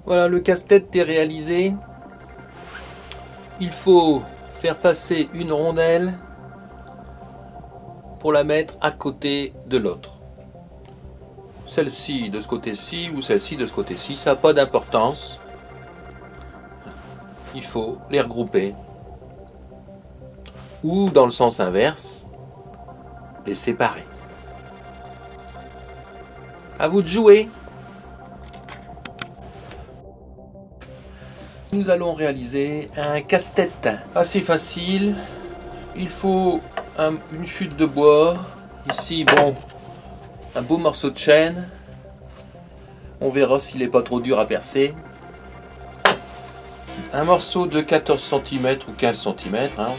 Voilà, le casse-tête est réalisé. Il faut faire passer une rondelle pour la mettre à côté de l'autre. Celle-ci de ce côté-ci ou celle-ci de ce côté-ci, ça n'a pas d'importance. Il faut les regrouper. Ou dans le sens inverse, les séparer. À vous de jouer. Nous allons réaliser un casse-tête assez facile. Il faut une chute de bois. Ici, bon, un beau morceau de chêne. On verra s'il n'est pas trop dur à percer. Un morceau de 14 cm ou 15 cm. Hein.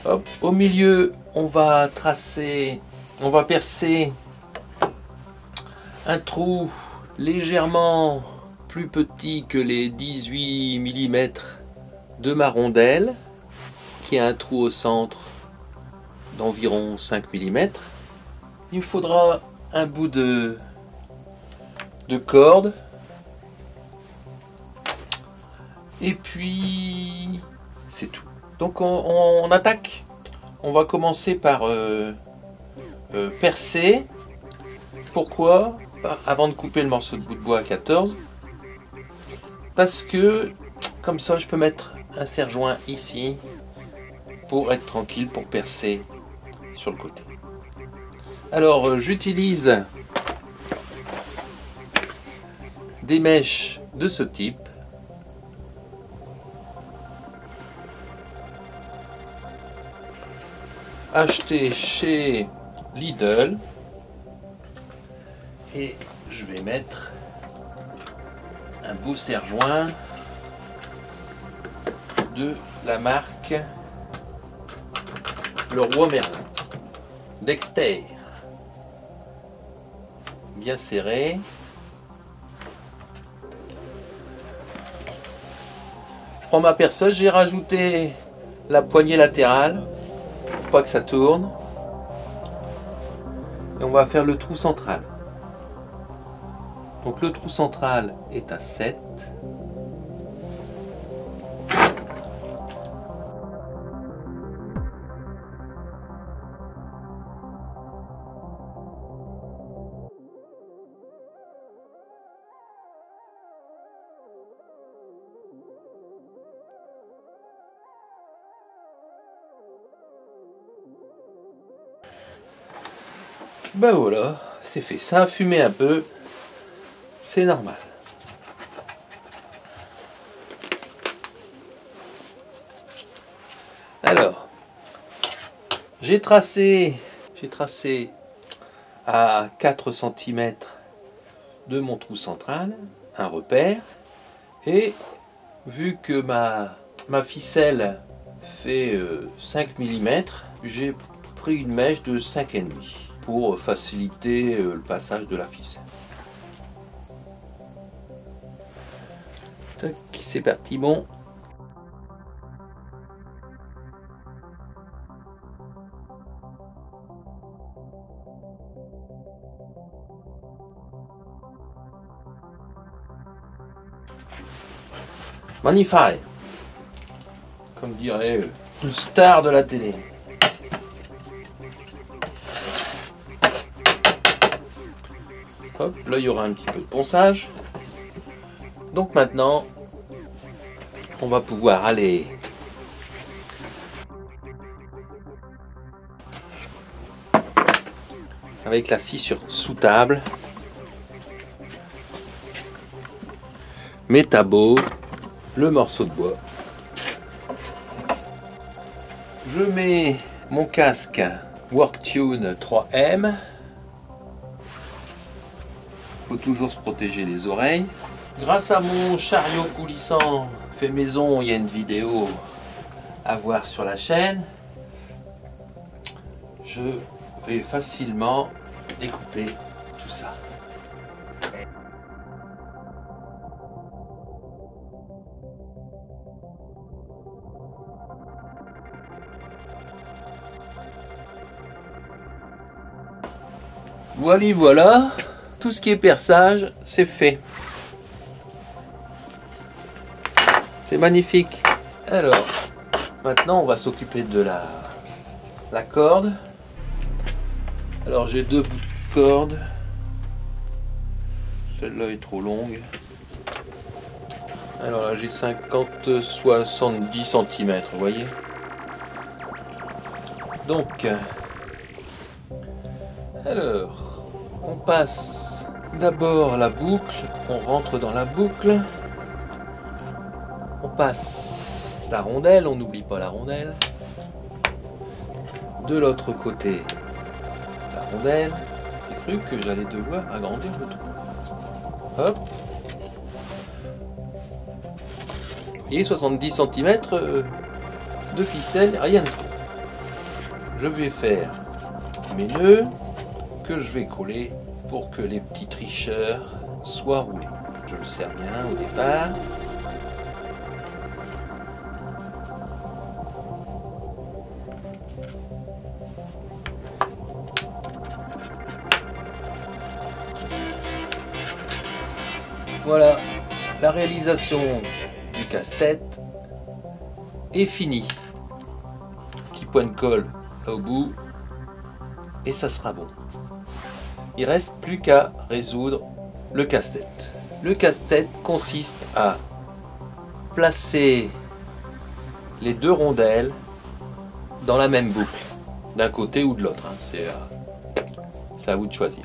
Hop. Au milieu, on va percer un trou légèrement plus petit que les 18 mm de ma rondelle, qui a un trou au centre d'environ 5 mm. Il me faudra un bout de corde. Et puis c'est tout. Donc on attaque. On va commencer par percer. Pourquoi? Avant de couper le morceau de bout de bois à 14. Parce que comme ça je peux mettre un serre-joint ici pour être tranquille, pour percer sur le côté. Alors j'utilise des mèches de ce type. Acheté chez Lidl. Et je vais mettre un beau serre-joint de la marque Leroy Merlin. Dexter. Bien serré. Je prends ma perceuse, j'ai rajouté la poignée latérale pour pas que ça tourne. Et on va faire le trou central. Donc le trou central est à 7. Ben voilà, c'est fait. Ça a fumé un peu. C'est normal. Alors, j'ai tracé à 4 cm de mon trou central un repère, et vu que ma ficelle fait 5 mm, j'ai pris une mèche de 5,5 pour faciliter le passage de la ficelle. C'est parti, bon. Magnifique, comme dirait une star de la télé. Hop, là il y aura un petit peu de ponçage. Donc maintenant, on va pouvoir aller avec la scie sous table, mettre à beau le morceau de bois. Je mets mon casque Worktune 3M. Faut toujours se protéger les oreilles. Grâce à mon chariot coulissant fait maison, il y a une vidéo à voir sur la chaîne. Je vais facilement découper tout ça. Voilà, tout ce qui est perçage, c'est fait. C'est magnifique. Alors, maintenant on va s'occuper de la corde. Alors j'ai 2 bouts de corde. Celle-là est trop longue. Alors là j'ai 50-70 cm, vous voyez. Donc, alors, on passe d'abord la boucle, on rentre dans la boucle, on passe la rondelle, on n'oublie pas la rondelle. De l'autre côté, la rondelle. J'ai cru que j'allais devoir agrandir le trou. Hop. Vous voyez, 70 cm de ficelle, rien de trop. Je vais faire mes nœuds que je vais coller pour que les petits tricheurs soient roulés. Je le serre bien au départ. Voilà, la réalisation du casse-tête est finie. Petit point de colle là au bout et ça sera bon. Il reste plus qu'à résoudre le casse-tête. Le casse-tête consiste à placer les 2 rondelles dans la même boucle, d'un côté ou de l'autre. C'est à vous de choisir.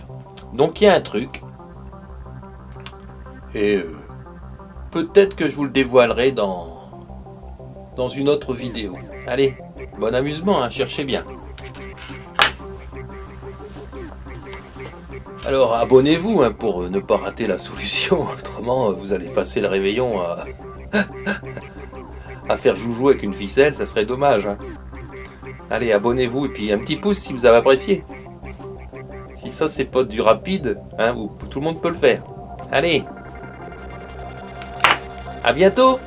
Donc il y a un truc, et peut-être que je vous le dévoilerai dans une autre vidéo. Allez, bon amusement, hein, cherchez bien. Alors abonnez-vous hein, pour ne pas rater la solution, autrement vous allez passer le réveillon à faire joujou avec une ficelle, ça serait dommage. Hein. Allez, abonnez-vous et puis un petit pouce si vous avez apprécié. Si ça c'est pas du rapide, hein, tout le monde peut le faire. Allez, à bientôt!